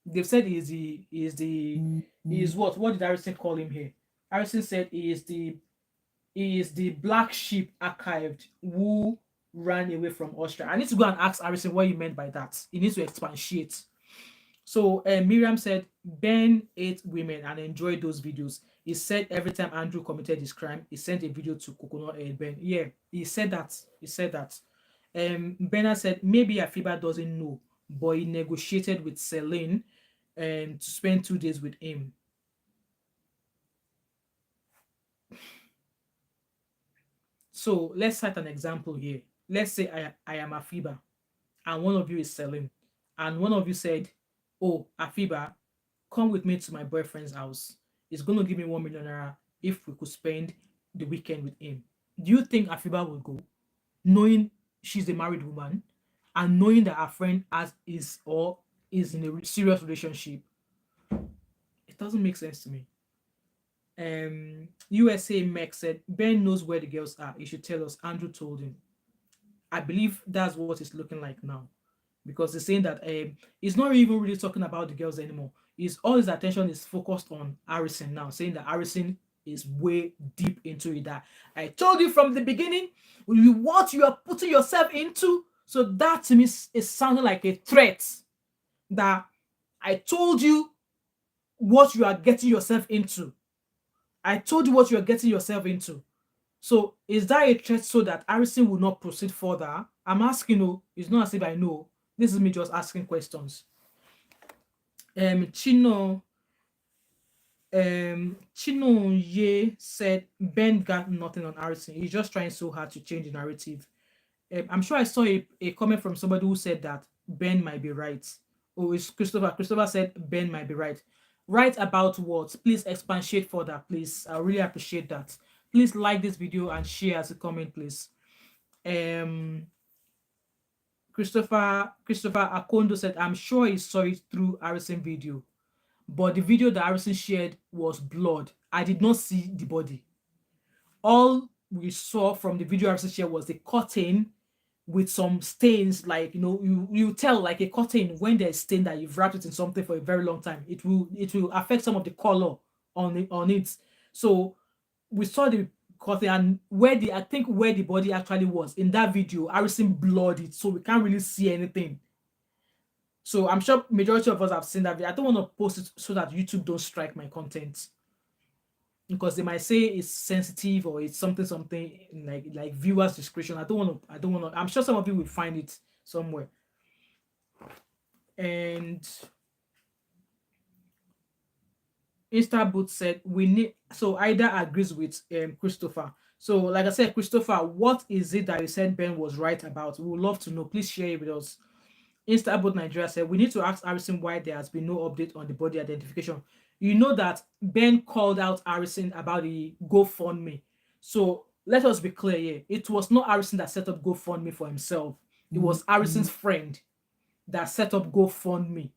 They've said he is what? What did Arison call him here? Arison said he is the black sheep archived who ran away from Austria. I need to go and ask Arison what he meant by that. He needs to expatiate. So Miriam said, Ben ate women and enjoyed those videos. He said every time Andrew committed his crime, he sent a video to Coconut Head Ben. Yeah, he said that. Bernard said maybe Afiba doesn't know, but he negotiated with Celine to spend 2 days with him. So let's cite an example here. Let's say I am Afiba, and one of you is Celine, and one of you said, oh, Afiba, come with me to my boyfriend's house. He's going to give me 1 million naira if we could spend the weekend with him. Do you think Afiba will go, knowing she's a married woman and knowing that our friend has is or is in a serious relationship, it doesn't make sense to me. USA Meg said Ben knows where the girls are. He should tell us. Andrew told him. I believe that's what it's looking like now, because he's saying that he's not even really talking about the girls anymore. His all his attention is focused on Arison now, saying that Arison is way deep into it. That I told you from the beginning, what you are putting yourself into. So that to me is sounding like a threat. That I told you what you are getting yourself into. I told you what you are getting yourself into. So is that a threat so that Harrison will not proceed further? I'm asking you, it's not as if I know. This is me just asking questions. Chino Ye said Ben got nothing on Harrison. He's just trying so hard to change the narrative. I'm sure I saw a comment from somebody who said that Ben might be right. Oh, it's Christopher. Christopher said Ben might be right. Right about what? Please expatiate further, please. I really appreciate that. Please like this video and share as a comment, please. Christopher Akondo said, I'm sure he saw it through Harrison video, but the video that Harrison shared was blood. I did not see the body. All we saw from the video Harrison shared was the curtain with some stains, like you tell like a curtain when there's stain that you've wrapped it in something for a very long time, it will affect some of the color on it. So we saw the curtain, and I think where the body actually was in that video, Harrison blurred it, so we can't really see anything. So I'm sure majority of us have seen that video. I don't want to post it so that YouTube don't strike my content, because they might say it's sensitive or it's something like viewers discretion. I don't want to. I'm sure some of you will find it somewhere. And Instaboot said we need, so Ida agrees with Christopher. So like I said, Christopher, what is it that you said Ben was right about? We would love to know. Please share it with us. Instaboot Nigeria said we need to ask Arison why there has been no update on the body identification. You know that Ben called out Arison about the GoFundMe. So let us be clear here. It was not Arison that set up GoFundMe for himself. It was Arison's friend that set up GoFundMe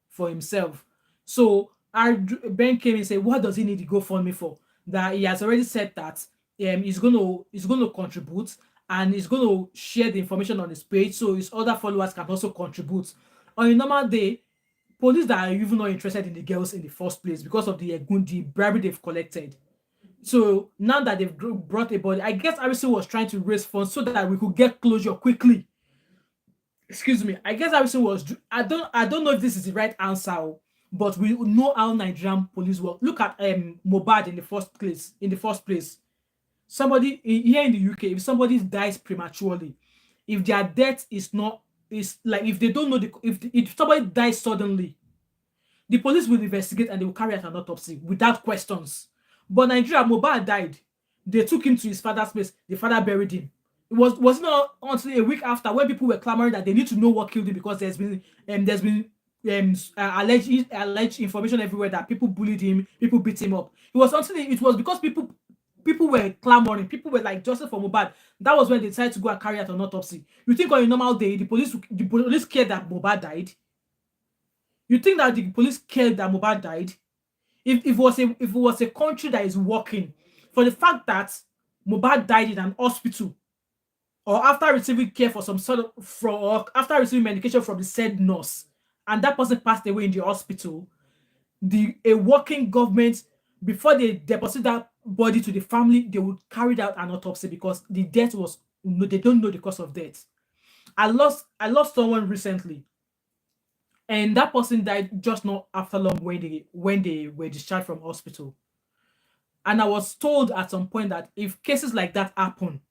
for himself. So Ben came and said, what does he need to GoFundMe for? That he has already said that he's gonna contribute, and he's gonna share the information on his page so his other followers can also contribute. On a normal day, police that are even not interested in the girls in the first place because of the bribery they've collected. So now that they've brought a body, I guess Arison was trying to raise funds so that we could get closure quickly. Excuse me. I guess Arison was. I don't know if this is the right answer, but we know how Nigerian police work. Look at Mohbad in the first place. Somebody here in the UK, if somebody dies prematurely, if their death is like, if they don't know if somebody dies suddenly, the police will investigate and they will carry out an autopsy without questions. But Nigeria, Mohbad died. They took him to his father's place. The father buried him. It was not until a week after when people were clamoring that they need to know what killed him, because there's been alleged information everywhere that people bullied him, people beat him up. It was because people were clamoring, people were like justice for Mohbad. That was when they decided to go and carry out an autopsy. You think on a normal day the police cared that Mohbad died? You think that the police cared that Mohbad died? If it was a country that is working for the fact that Mohbad died in an hospital, or after receiving care for or after receiving medication from the said nurse, and that person passed away in the hospital, a working government, before they deposit that body to the family, they would carry out an autopsy, because the death was, they don't know the cause of death. I lost someone recently, and that person died just not after long when they were discharged from hospital. And I was told at some point that if cases like that happen,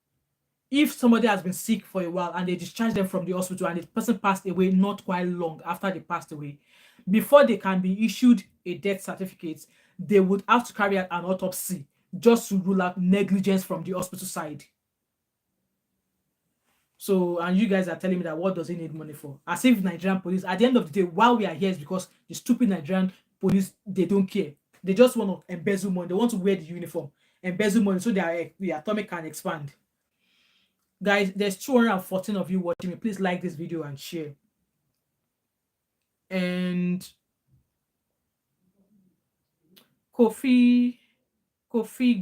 if somebody has been sick for a while and they discharge them from the hospital and the person passed away not quite long after they passed away, before they can be issued a death certificate, they would have to carry out an autopsy just to rule out negligence from the hospital side. So, and you guys are telling me that what does he need money for? As if Nigerian police, at the end of the day, why we are here is because the stupid Nigerian police, they don't care. They just want to embezzle money. They want to wear the uniform, embezzle money so their atomic can expand. Guys, there's 214 of you watching me. Please like this video and share. And Kofi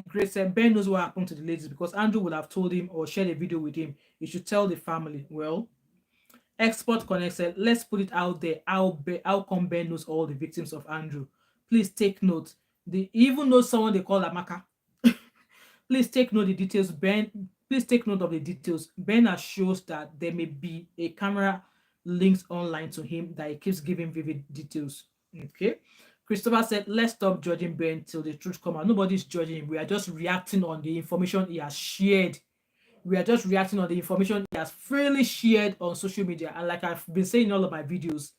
Grace said Ben knows what happened to the ladies because Andrew would have told him or shared a video with him. He should tell the family. Well, Export Connect said, let's put it out there. How come Ben knows all the victims of Andrew? Please take note. They even know someone they call Amaka. Please take note of the details. Please take note of the details. Ben assures that there may be a camera linked online to him that he keeps giving vivid details. Okay. Christopher said, let's stop judging Ben till the truth comes out. Nobody's judging him. We are just reacting on the information he has shared. We are just reacting on the information he has freely shared on social media. And like I've been saying in all of my videos,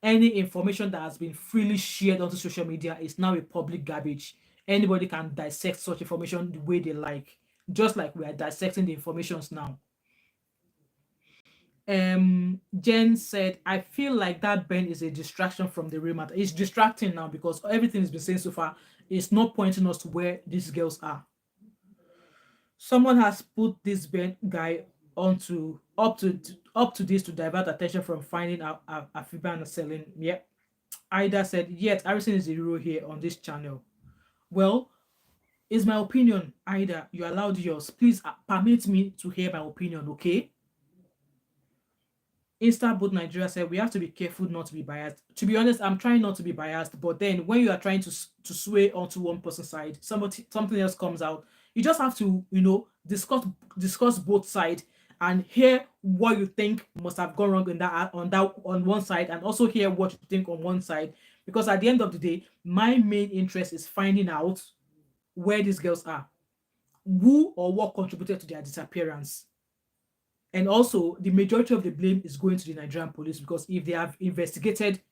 any information that has been freely shared onto social media is now a public garbage. Anybody can dissect such information the way they like, just like we are dissecting the informations now. Jen said, I feel like that Ben is a distraction from the real matter. It's distracting now because everything has been saying so far is not pointing us to where these girls are. Someone has put this Ben guy onto up to this to divert attention from finding out Afiba and Celine. Yep. Ida said, yet Arison is the hero here on this channel. Well, it's my opinion, Ida. You allowed yours. Please permit me to hear my opinion, okay? Instaboot Nigeria said, we have to be careful not to be biased. To be honest, I'm trying not to be biased, but then when you are trying to sway onto one person's side, something else comes out. You just have to, discuss both sides and hear what you think must have gone wrong on one side, and also hear what you think on one side. Because at the end of the day, my main interest is finding out where these girls are, who or what contributed to their disappearance. And also, the majority of the blame is going to the Nigerian police, because if they have investigated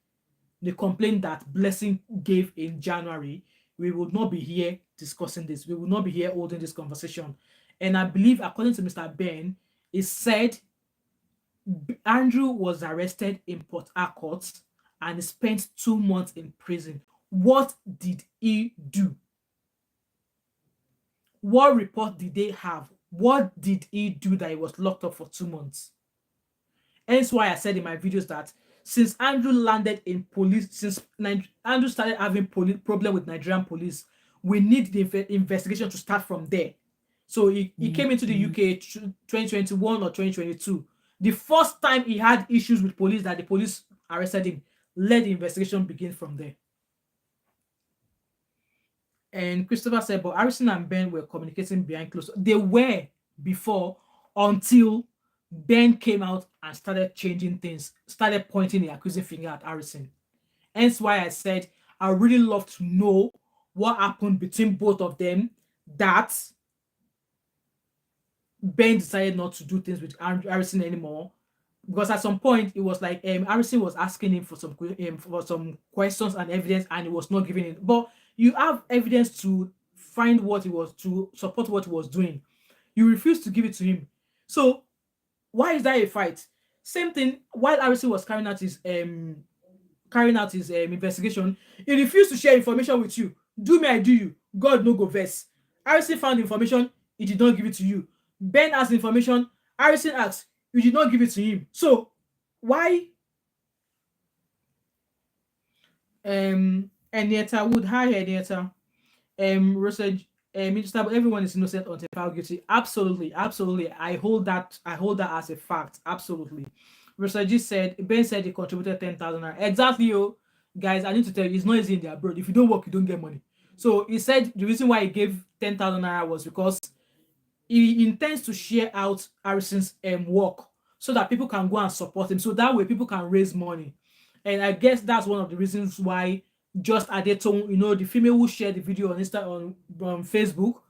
the complaint that Blessing gave in January, we would not be here discussing this. We would not be here holding this conversation. And I believe, according to Mr. Ben, it said Andrew was arrested in Port Harcourt and he spent 2 months in prison. What did he do? What report did they have? What did he do that he was locked up for 2 months? Hence why I said in my videos that since Andrew landed in police, since Andrew started having problem with Nigerian police, we need the investigation to start from there. So he came into the UK 2021 or 2022. The first time he had issues with police that the police arrested him, let the investigation begin from there. And Christopher said, but Arison and Ben were communicating behind closed doors. They were before, until Ben came out and started changing things, started pointing the accusing finger at Arison. Hence why I said I really love to know what happened between both of them, that Ben decided not to do things with Arison anymore. Because at some point it was like Arison was asking him for some questions and evidence, and he was not giving it. But you have evidence to find what he was, to support what he was doing. You refuse to give it to him. So why is that a fight? Same thing, while Arison was carrying out his investigation, he refused to share information with you. Do me, I do you. God no go vex. Arison found information, he did not give it to you. Ben asked information, Arison asked, you did not give it to him. So why? Enieta Wood, hi Enieta. Rosa, Minister, everyone is innocent until found guilty. Absolutely. I hold that as a fact. Absolutely. Rosa G said, Ben said he contributed 10,000. Exactly, yo. Guys, I need to tell you, it's not easy in the abroad. If you don't work, you don't get money. So he said the reason why he gave 10,000 naira was because he intends to share out Arison's work so that people can go and support him. So that way people can raise money. And I guess that's one of the reasons why Just Adetong, the female who shared the video on Facebook,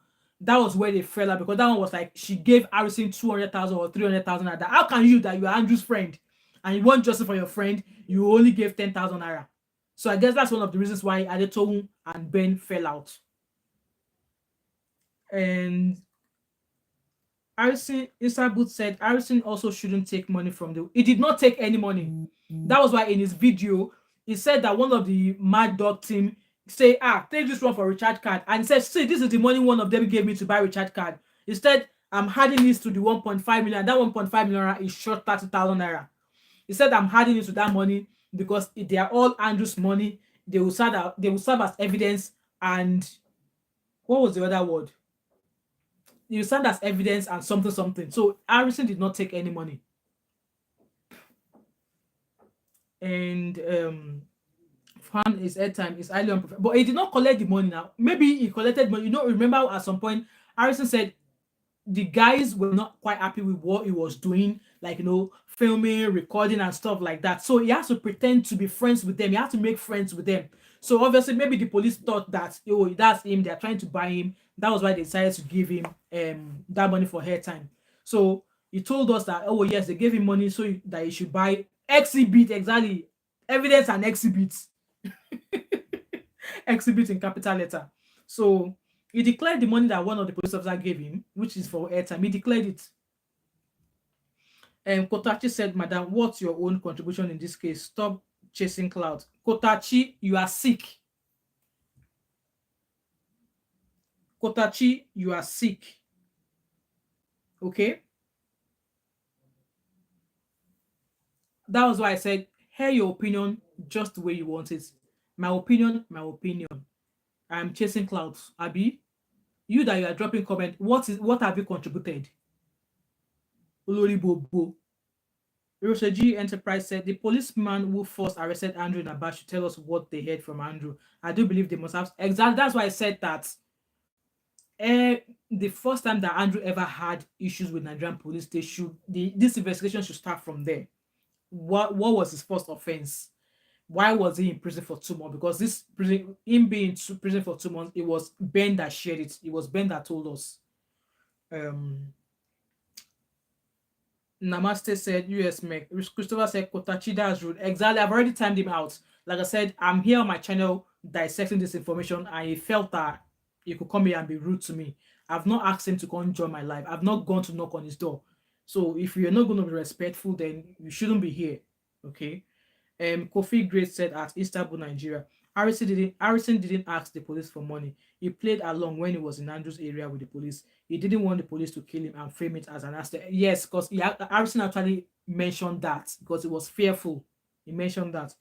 that was where they fell out, because that one was like she gave Arison 200,000 or 300,000 naira. How can you, that you are Andrew's friend and you want justice for your friend, you only gave 10,000 naira? So I guess that's one of the reasons why Adetong and Ben fell out. And Arison, Isabut said Arison also shouldn't take money from he did not take any money. That was why in his video he said that one of the Mad Dog team take this one for recharge card, and he said, see, this is the money one of them gave me to buy recharge card. Instead, I'm adding this to the 1.5 million. That 1.5 million naira is short 30,000 naira. He said I'm adding it to that money because they are all Andrew's money. They will serve as evidence. And what was the other word? They will serve as evidence and something something. So Arison did not take any money. And fan his airtime is highly unprofessional. But he did not collect the money now. Maybe he collected money. Remember at some point, Arison said the guys were not quite happy with what he was doing, like, filming, recording, and stuff like that. So he has to pretend to be friends with them. He has to make friends with them. So obviously, maybe the police thought that, oh, that's him. They're trying to buy him. That was why they decided to give him that money for hairtime. So he told us that, oh yes, they gave him money so that he should buy exhibit, exactly, evidence and exhibits, exhibit in capital letter. So he declared the money that one of the police officers gave him, which is for airtime. He declared it. And Kotachi said, Madam, what's your own contribution in this case? Stop chasing clout. Kotachi, you are sick. Kotachi, you are sick. Okay? That was why I said, hear your opinion just the way you want it. My opinion, my opinion. I'm chasing clouds. Abi, you that you are dropping comment, what have you contributed? Olori Bobo. Roseji Enterprise said the policeman who first arrested Andrew in Aba should tell us what they heard from Andrew. I do believe they must have. Exactly. That's why I said that. The first time that Andrew ever had issues with Nigerian police, this investigation should start from there. What was his first offense? Why was he in prison for 2 months? Because him being in prison for 2 months, it was Ben that shared it. It was Ben that told us. Namaste said, US Meg. Christopher said, Kotachi, that's rude. Exactly. I've already timed him out. Like I said, I'm here on my channel dissecting this information. I felt that he could come here and be rude to me. I've not asked him to come join my live. I've not gone to knock on his door. So if you're not going to be respectful, then you shouldn't be here. Okay? Kofi Grace said at Istanbul, Nigeria, Arison didn't ask the police for money. He played along when he was in Andrew's area with the police. He didn't want the police to kill him and frame it as an accident. Yes, because Arison actually mentioned that because he was fearful. He mentioned that.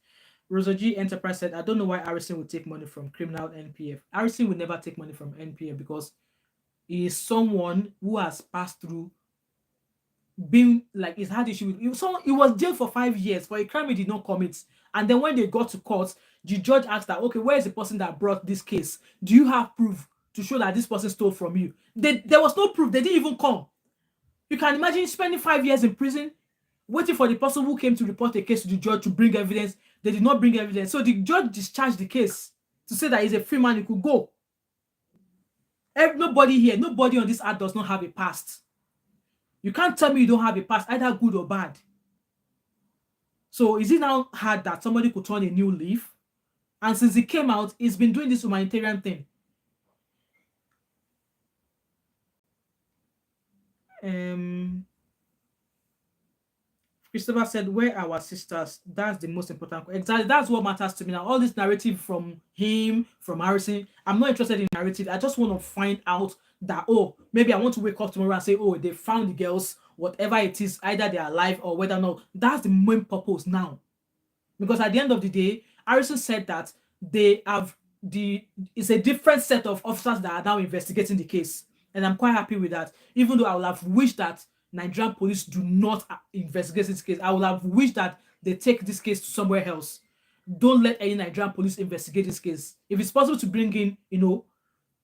Rosa G Enterprise said, I don't know why Arison would take money from criminal NPF. Arison would never take money from NPF because he is someone who has passed through being like he's had issue with he was jailed for 5 years for a crime he did not commit. And then when they got to court, the judge asked that, okay, where is the person that brought this case? Do you have proof to show that this person stole from you? There was no proof. They didn't even come. You can imagine spending 5 years in prison waiting for the person who came to report a case to the judge to bring evidence. They did not bring evidence. So the judge discharged the case to say that he's a free man, he could go. Nobody on this earth does not have a past. You can't tell me you don't have a past, either good or bad. So is it now hard that somebody could turn a new leaf? And since he came out, he's been doing this humanitarian thing. Christopher said, where are our sisters? That's the most important. Exactly. That's what matters to me now. All this narrative from him, from Arison, I'm not interested in narrative. I just want to find out that, oh, maybe I want to wake up tomorrow and say, oh, they found the girls, whatever it is, either they're alive or whether or not. That's the main purpose now. Because at the end of the day, Arison said that it's a different set of officers that are now investigating the case. And I'm quite happy with that. Even though I would have wished that Nigerian police do not investigate this case. I would have wished that they take this case to somewhere else. Don't let any Nigerian police investigate this case. If it's possible to bring in,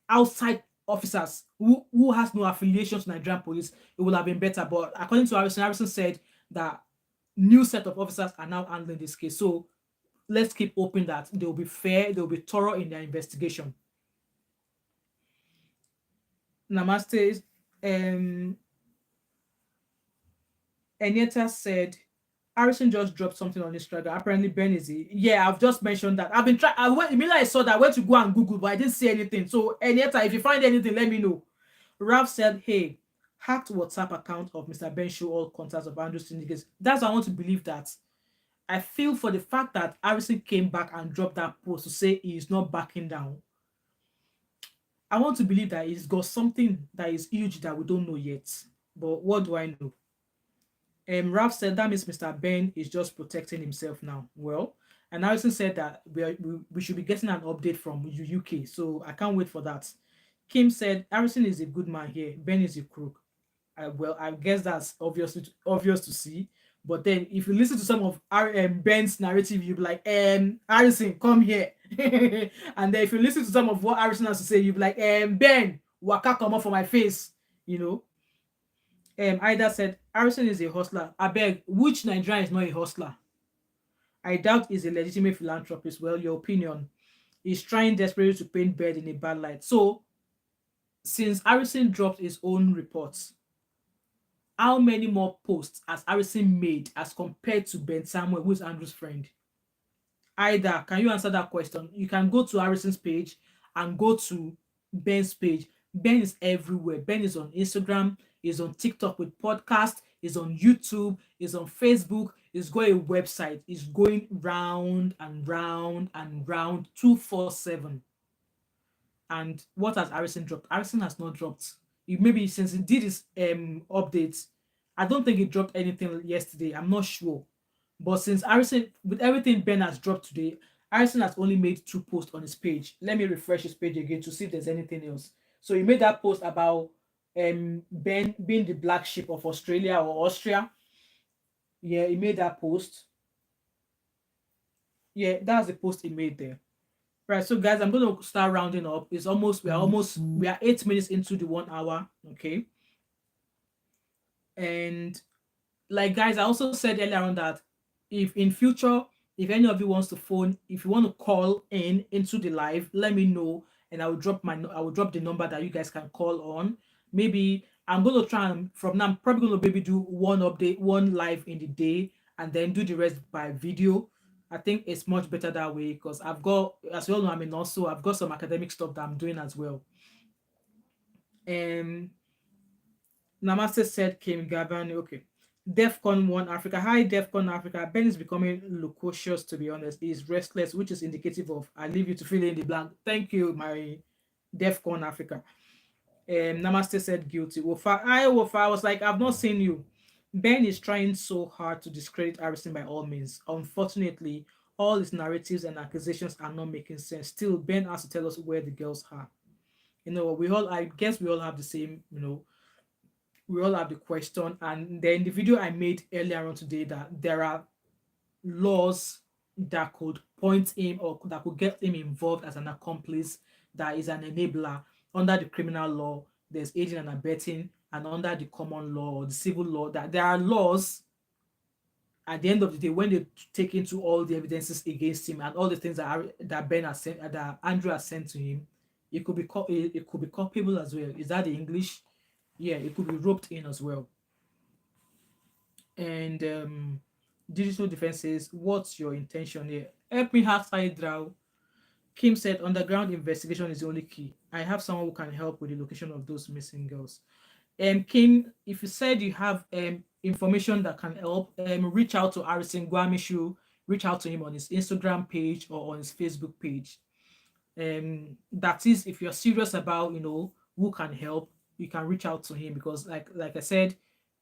outside officers who has no affiliation to Nigerian police, it would have been better. But according to Arison said that new set of officers are now handling this case. So let's keep hoping that they will be fair, they will be thorough in their investigation. Namaste. Enieta said, Arison just dropped something on Instagram. Apparently, Ben is it. Yeah, I've just mentioned that. I've been trying. Immediately I saw that. I went to go and Google, but I didn't see anything. So, Enieta, if you find anything, let me know. Ralph said, hey, hacked WhatsApp account of Mr. Ben show all contacts of Andrew syndicates. That's why I want to believe that. I feel for the fact that Arison came back and dropped that post to say he is not backing down. I want to believe that he's got something that is huge that we don't know yet. But what do I know? Ralph said that means Mr. Ben is just protecting himself now. Well, and Harrison said that we should be getting an update from UK, so I can't wait for that. Kim said Harrison is a good man here. Ben is a crook. Well, I guess that's obvious to see. But then, if you listen to some of Ben's narrative, you'll be like, Harrison, come here. And then, if you listen to some of what Harrison has to say, you'll be like, Ben, waka come off for my face. You know, Ida said, Arison is a hustler. I beg, which Nigerian is not a hustler? I doubt he's a legitimate philanthropist. Well, your opinion. He's trying desperately to paint Bird in a bad light. So, since Arison dropped his own reports, how many more posts has Arison made as compared to Ben Samuel, who's Andrew's friend? Either, can you answer that question? You can go to Harrison's page and go to Ben's page. Ben is everywhere. Ben is on Instagram, is on TikTok with podcast, is on YouTube, is on Facebook, is got a website, is going round and round and round 247. And what has Harrison dropped? Harrison has not dropped. Maybe since he did his updates, I don't think he dropped anything yesterday. I'm not sure. But since Harrison, with everything Ben has dropped today, Harrison has only made 2 posts on his page. Let me refresh his page again to see if there's anything else. So he made that post about Ben being the black sheep of Australia or Austria. Yeah, he made that post. Yeah, that's the post he made there. Right, so guys, I'm gonna start rounding up. It's almost we are 8 minutes into the 1 hour. Okay. And like guys, I also said earlier on that if in future, if any of you wants to phone, if you want to call in into the live, let me know, and I will drop the number that you guys can call on. Maybe I'm going to try and from now I'm probably going to maybe do one update, one live in the day, and then do the rest by video. I think it's much better that way because I've got, as you all know, I'm in also I've got some academic stuff that I'm doing as well. And Namaste said Kim Gabani. Okay. DEFCON 1 Africa. Hi, DEFCON Africa. Ben is becoming loquacious, to be honest. He's restless, which is indicative of I leave you to fill in the blank. Thank you, my DEFCON Africa. Namaste said guilty. Wofa, Wofa, I was like, I've not seen you. Ben is trying so hard to discredit Harrison by all means. Unfortunately, all his narratives and accusations are not making sense. Still, Ben has to tell us where the girls are. I guess we all have the same, we all have the question. And then the video I made earlier on today that there are laws that could point him or that could get him involved as an accomplice, that is an enabler under the criminal law. There's aiding and abetting, and under the common law or the civil law, that there are laws at the end of the day when they take into all the evidences against him and all the things that Ben has sent, that Andrew has sent to him. It could be culpable as well. Is that the English? Yeah, it could be roped in as well. And digital defense says, what's your intention here? Help me outside draw. Kim said underground investigation is the only key. I have someone who can help with the location of those missing girls. Kim, if you said you have information that can help, reach out to Arison Guamishu, reach out to him on his Instagram page or on his Facebook page. That is, if you're serious about who can help, you can reach out to him, because like I said,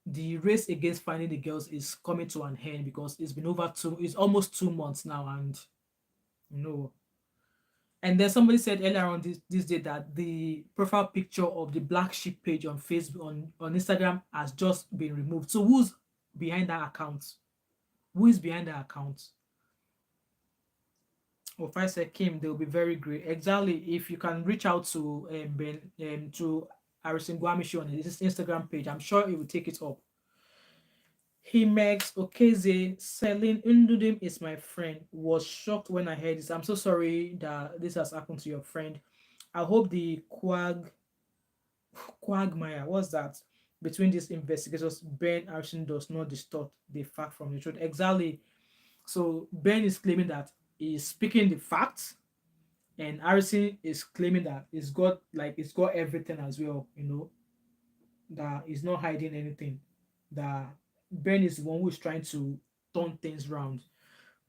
the race against finding the girls is coming to an end, because it's almost 2 months now. And you know and then somebody said earlier on this day that the profile picture of the black sheep page on Facebook, on Instagram, has just been removed. So who's behind that account? Who is behind that account? Or if I say Kim, they'll be very great. Exactly. If you can reach out to Ben, to Arison Guamishu on his Instagram page, I'm sure he will take it up. He makes Okeze Celine Undudim is my friend. Was shocked when I heard this. I'm so sorry that this has happened to your friend. I hope the quagmire, what's that? Between these investigators, Ben Arson does not distort the fact from the truth. Exactly. So Ben is claiming that he's speaking the facts, and Arison is claiming that it's got everything as well, that he's not hiding anything. That Ben is the one who is trying to turn things round.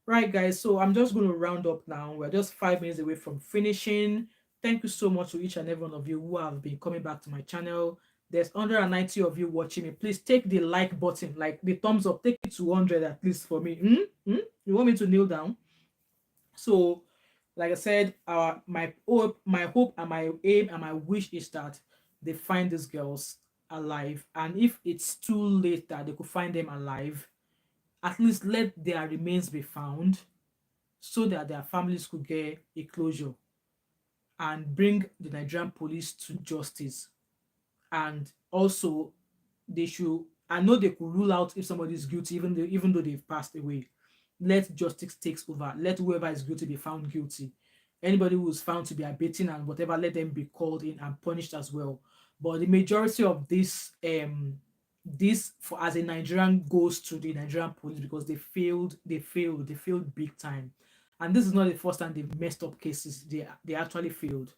Right, guys. So I'm just going to round up now. We're just 5 minutes away from finishing. thank you so much to each and every one of you who have been coming back to my channel. There's 190 of you watching me. Please take the like button, like the thumbs up. Take it to 100 at least for me. You want me to kneel down? So, like I said, my hope and my aim and my wish is that they find these girls alive. And if it's too late that they could find them alive, at least let their remains be found so that their families could get a closure and bring the Nigerian police to justice. And also, they should, I know they could rule out if somebody is guilty, even though they've passed away. Let justice takes over. Let whoever is guilty be found guilty. Anybody who is found to be abating and whatever, let them be called in and punished as well. But the majority of this for as a Nigerian goes to the Nigerian police because they failed big time. And this is not the first time they've messed up cases. They actually failed.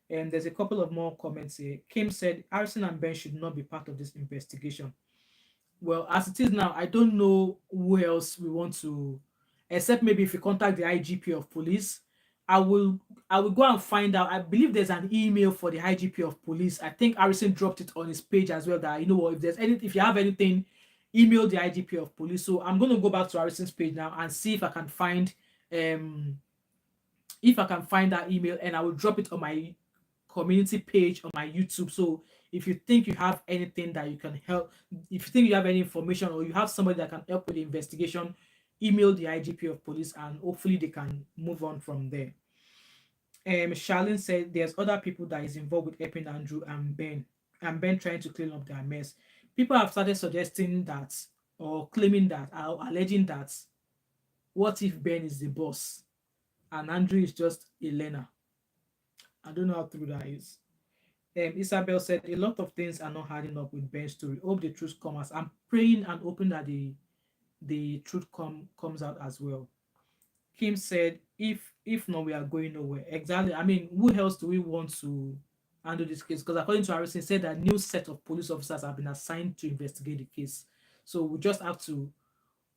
And there's a couple of more comments here. Kim said Arison and Ben should not be part of this investigation. Well, as it is now, I don't know who else we want to, except maybe if you contact the IGP of police. I will go and find out. I believe there's an email for the IGP of police. I think Arison dropped it on his page as well. That, you know what, if you have anything, email the IGP of police. So I'm gonna go back to Arison's page now and see um if I can find that email, and I will drop it on my community page on my YouTube. So if you think you have anything that you can help, if you think you have any information or you have somebody that can help with the investigation, email the IGP of police and hopefully they can move on from there. Charlene said there's other people that is involved with helping Andrew and Ben trying to clean up their mess. People have started suggesting that or claiming that or alleging that what if Ben is the boss and Andrew is just a learner? I don't know how true that is. Isabel said a lot of things are not adding up with Ben's story. Hope the truth comes. I'm praying and hoping that the truth comes out as well. Kim said, if not, we are going nowhere. Exactly. I mean, who else do we want to handle this case? Because according to Arison, said that new set of police officers have been assigned to investigate the case. So we just have to,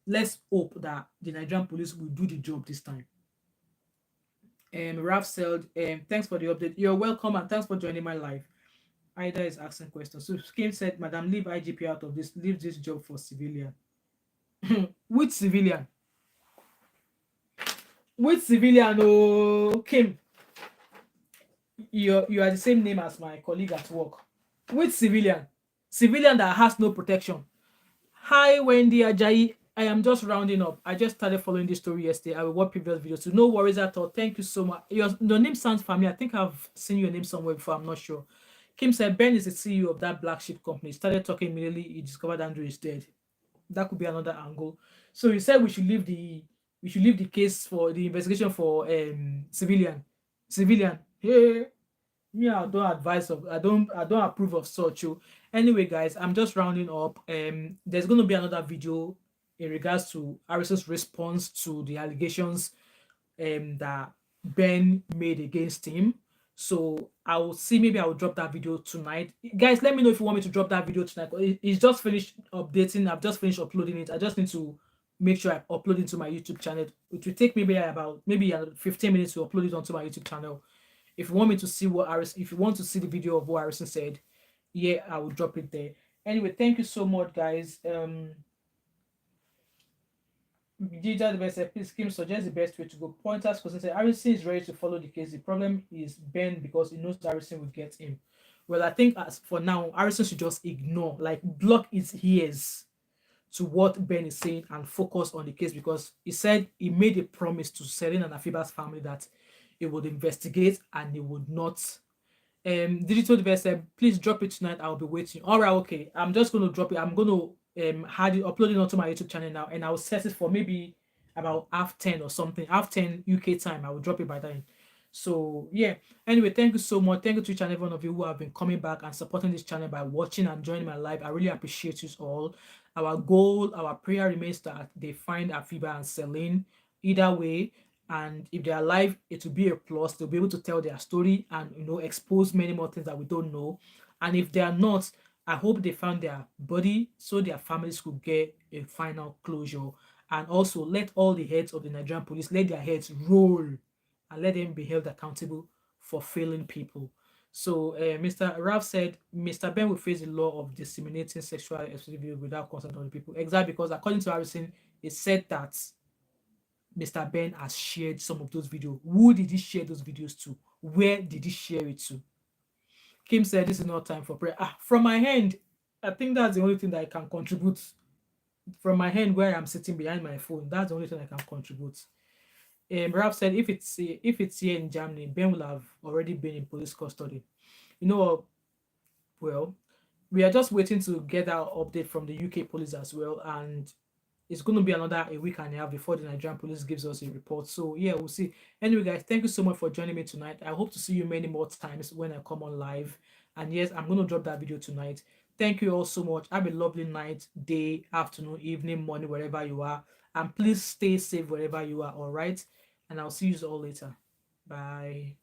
let's hope that the Nigerian police will do the job this time. Ralph said, thanks for the update. You're welcome and thanks for joining my live. Ida is asking questions. So Kim said, Madam, leave IGP out of this. Leave this job for civilian. Which civilian? Which civilian? Oh, Kim. You are the same name as my colleague at work. Which civilian? Civilian that has no protection. Hi, Wendy Ajayi. I am just rounding up. I just started following this story yesterday. I will watch previous videos. So no worries at all. Thank you so much. Your name sounds familiar. I think I've seen your name somewhere before. I'm not sure. Kim said Ben is the CEO of that black sheep company. He started talking immediately. He discovered Andrew is dead. That could be another angle. So he said we should leave the case for the investigation for civilian. Hey, me, I don't advise of I don't approve of such. Oh. Anyway, guys, I'm just rounding up. There's gonna be another video in regards to Arison's response to the allegations that Ben made against him. So I will see, maybe I will drop that video tonight. Guys, let me know if you want me to drop that video tonight. It's just finished updating. I've just finished uploading it. I just need to make sure I upload it to my YouTube channel. It will take maybe about 15 minutes to upload it onto my YouTube channel. If you want me to see if you want to see the video of what Arison said, yeah, I will drop it there. Anyway, thank you so much, guys. Digital device, please Kim suggest the best way to go. Pointers because Arison is ready to follow the case. The problem is Ben because he knows Arison will get him. Well, I think as for now, Arison should just ignore, like block his ears to what Ben is saying and focus on the case because he said he made a promise to Celine and Afiba's family that he would investigate and he would not. Digital device, please drop it tonight. I'll be waiting. All right, okay. I'm just going to drop it. I'm going to upload it onto my YouTube channel now, and I'll set it for maybe about 10:30 or something. 10:30 UK time. I will drop it by then. So yeah. Anyway, thank you so much. Thank you to each and every one of you who have been coming back and supporting this channel by watching and joining my live. I really appreciate you all. Our goal, our prayer remains that they find Afiba and Celine. Either way, and if they are alive, it will be a plus. They'll be able to tell their story and expose many more things that we don't know. And if they are not, I hope they found their body so their families could get a final closure. And also let all the heads of the Nigerian police let their heads roll and let them be held accountable for failing people. So Mr. Ralph said Mr. Ben will face the law of disseminating sexual explicit video without consent of the people. Exactly, because according to Arison, it said that Mr. Ben has shared some of those videos. Who did he share those videos to? Where did he share it to? Kim said this is not time for prayer. From my hand, I think that's the only thing that I can contribute. From my hand where I'm sitting behind my phone, that's the only thing I can contribute. Ralph said if it's here in Germany, Ben will have already been in police custody. You know what? Well, we are just waiting to get our update from the UK police as well, and it's going to be another a week and a half before the Nigerian police gives us a report. So yeah, we'll see. Anyway, guys, thank you so much for joining me tonight. I hope to see you many more times when I come on live. And yes, I'm going to drop that video tonight. Thank you all so much. Have a lovely night, day, afternoon, evening, morning, wherever you are. And please stay safe wherever you are. All right. And I'll see you all later. Bye.